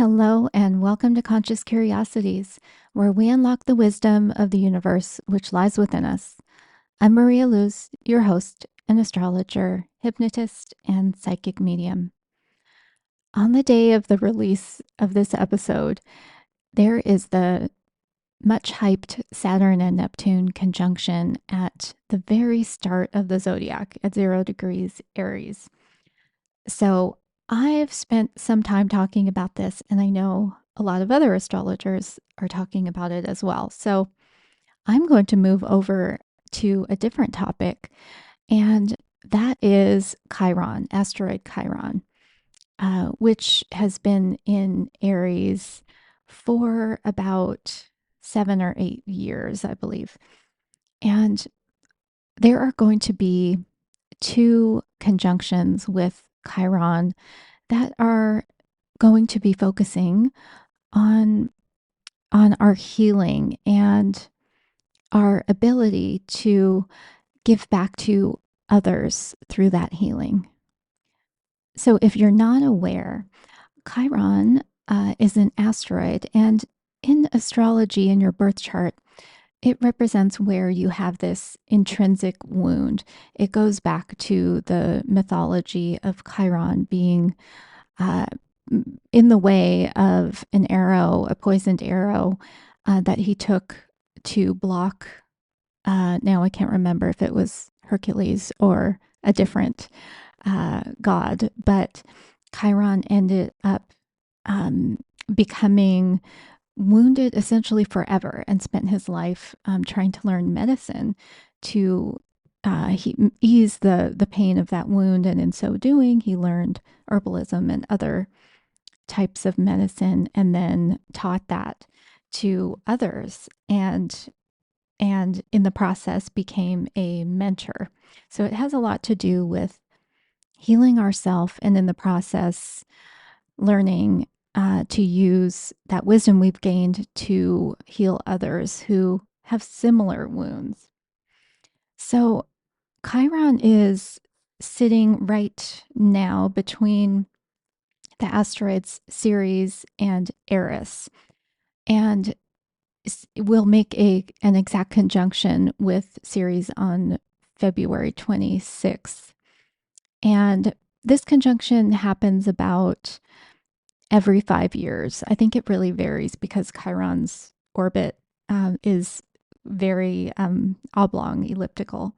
Hello, and welcome to Conscious Curiosities, where we unlock the wisdom of the universe which lies within us. I'm Maria Luz, your host, an astrologer, hypnotist, and psychic medium. On the day of the release of this episode, there is the much hyped Saturn and Neptune conjunction at the very start of the zodiac at 0 degrees Aries. So I've spent some time talking about this, and I know a lot of other astrologers are talking about it as well. So I'm going to move over to a different topic, and that is Chiron, asteroid Chiron, which has been in Aries for about 7 or 8 years, I believe. And there are going to be two conjunctions with Chiron that are going to be focusing on our healing and our ability to give back to others through that healing. So if you're not aware, Chiron is an asteroid, and in astrology, in your birth chart, it represents where you have this intrinsic wound. It goes back to the mythology of Chiron being uh, in the way of an arrow, a poisoned arrow that he took to block. Now I can't remember if it was Hercules or a different god, but Chiron ended up becoming wounded essentially forever and spent his life trying to learn medicine to ease the pain of that wound. And in so doing, he learned herbalism and other types of medicine and then taught that to others and in the process became a mentor. So it has a lot to do with healing ourselves and in the process learning to use that wisdom we've gained to heal others who have similar wounds. So Chiron is sitting right now between the asteroids Ceres and Aries, and will make an exact conjunction with Ceres on February 26th. And this conjunction happens about every 5 years. I think it really varies because Chiron's orbit is very oblong, elliptical.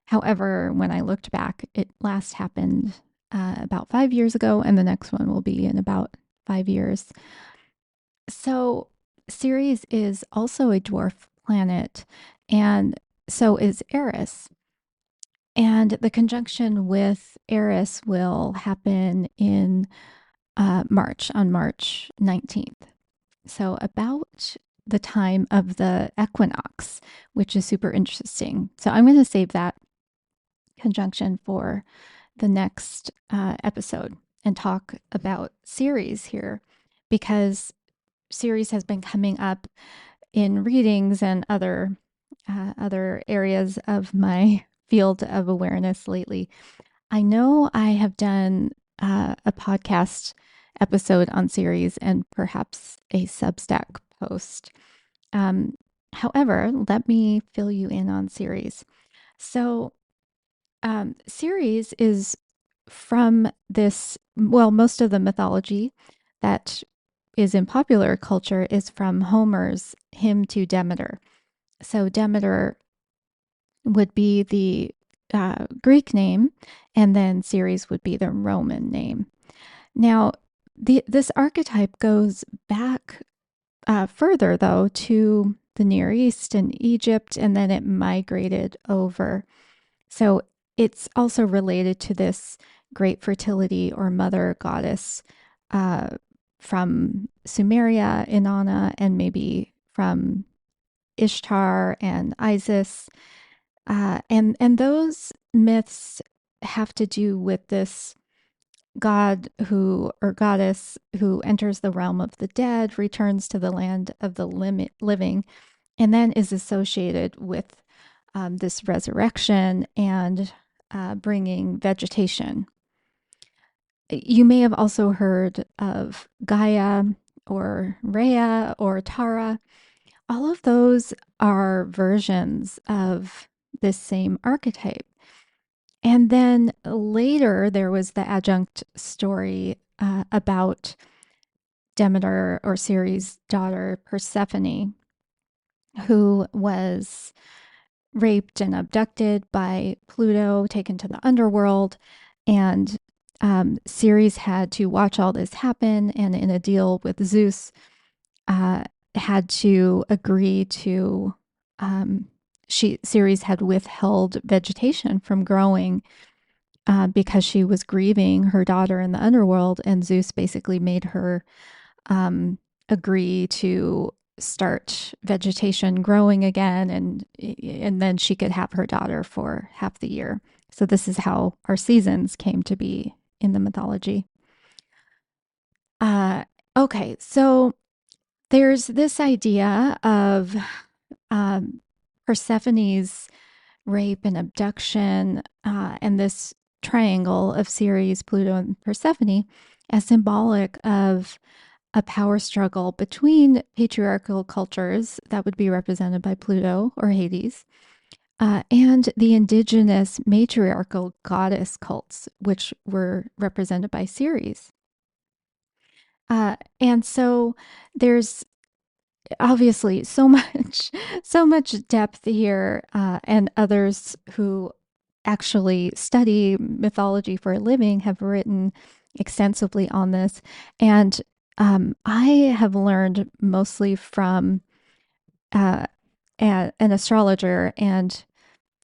However, when I looked back, it last happened about 5 years ago, and the next one will be in about 5 years. So Ceres is also a dwarf planet, and so is Eris. And the conjunction with Eris will happen in March, on March 19th. So about the time of the equinox, which is super interesting. So I'm going to save that conjunction for the next episode and talk about Ceres here, because Ceres has been coming up in readings and other areas of my field of awareness lately. I know I have done a podcast episode on Ceres and perhaps a Substack post. However, let me fill you in on Ceres. So, Ceres is from this, well, most of the mythology that is in popular culture is from Homer's hymn to Demeter. So, Demeter would be the Greek name, and then Ceres would be the Roman name. Now, this archetype goes back further, though, to the Near East and Egypt, and then it migrated over. So it's also related to this great fertility or mother goddess from Sumeria, Inanna, and maybe from Ishtar and Isis. And those myths have to do with this god who or goddess who enters the realm of the dead, returns to the land of the living, and then is associated with this resurrection and bringing vegetation. You may have also heard of Gaia or Rhea or Tara. All of those are versions of this same archetype. And then later, there was the adjunct story about Demeter or Ceres' daughter, Persephone, who was raped and abducted by Pluto, taken to the underworld. And Ceres had to watch all this happen. And in a deal with Zeus, had to agree to, Ceres had withheld vegetation from growing because she was grieving her daughter in the underworld. And Zeus basically made her agree to start vegetation growing again, and then she could have her daughter for half the year. So this is how our seasons came to be in the mythology. Okay, so there's this idea of um, Persephone's rape and abduction, and this triangle of Ceres, Pluto, and Persephone as symbolic of a power struggle between patriarchal cultures that would be represented by Pluto or Hades, and the indigenous matriarchal goddess cults, which were represented by Ceres. And so there's obviously so much depth here, and others who actually study mythology for a living have written extensively on this. And I have learned mostly from an astrologer and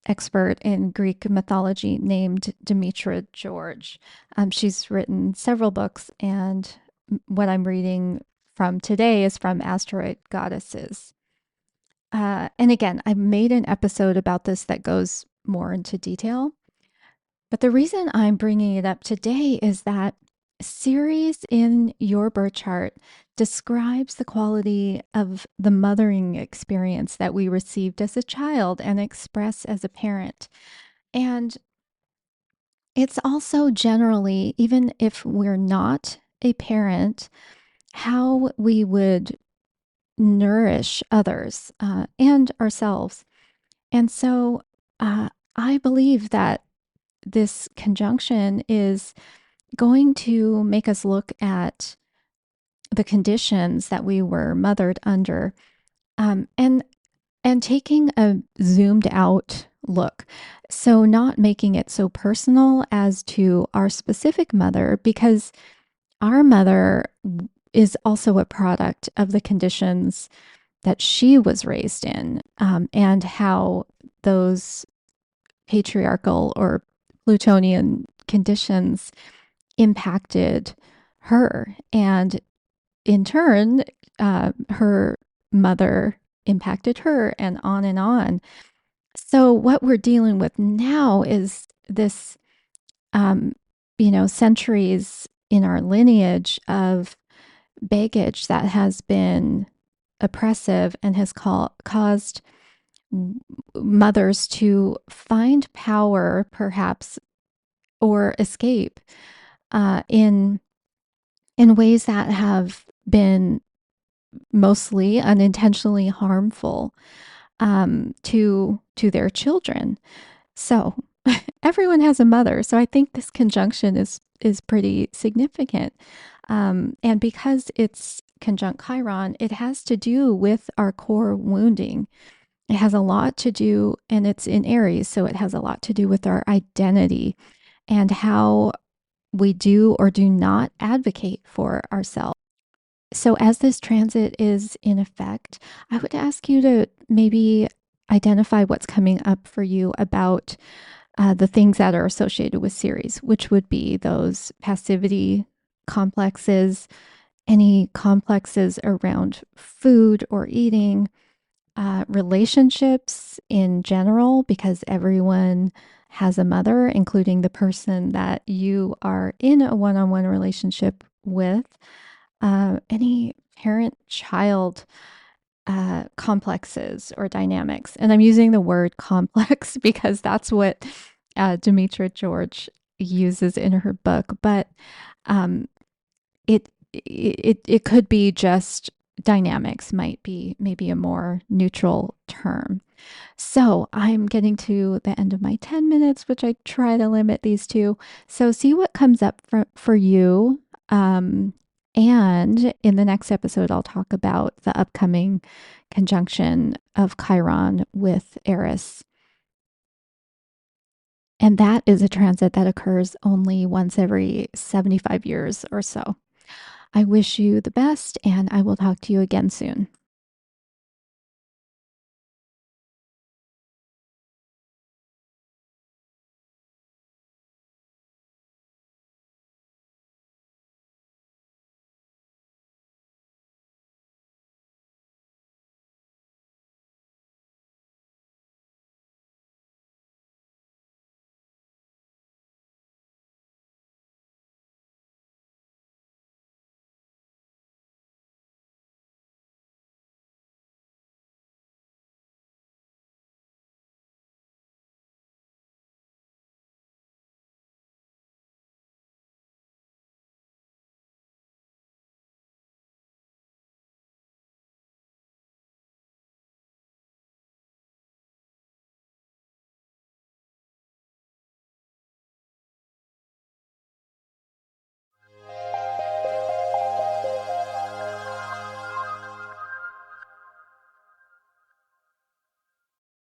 expert in Greek mythology named Demetra George. She's written several books, and what I'm reading from today is from Asteroid Goddesses. And again, I made an episode about this that goes more into detail. But the reason I'm bringing it up today is that Ceres in your birth chart describes the quality of the mothering experience that we received as a child and express as a parent. And it's also generally, even if we're not a parent, how we would nourish others and ourselves. And so I believe that this conjunction is going to make us look at the conditions that we were mothered under, um, and and taking a zoomed out look. So not making it so personal as to our specific mother, because our mother is also a product of the conditions that she was raised in, and how those patriarchal or Plutonian conditions impacted her. And in turn, her mother impacted her, and on and on. So, what we're dealing with now is this, um, centuries in our lineage of baggage that has been oppressive and has caused mothers to find power, perhaps, or escape in ways that have been mostly unintentionally harmful, to their children. So everyone has a mother. So I think this conjunction is pretty significant. And because it's conjunct Chiron, it has to do with our core wounding. It has a lot to do, and it's in Aries, so it has a lot to do with our identity and how we do or do not advocate for ourselves. So, as this transit is in effect, I would ask you to maybe identify what's coming up for you about the things that are associated with Ceres, which would be those passivity complexes, any complexes around food or eating, relationships in general, because everyone has a mother, including the person that you are in a one on one relationship with, any parent child complexes or dynamics. And I'm using the word complex because that's what Demetra George uses in her book. But Um, it could be just dynamics, might be maybe a more neutral term. So I'm getting to the end of my 10 minutes, which I try to limit these to. So see what comes up for you. Um, and in the next episode, I'll talk about the upcoming conjunction of Chiron with Eris. And that is a transit that occurs only once every 75 years or so. I wish you the best, and I will talk to you again soon.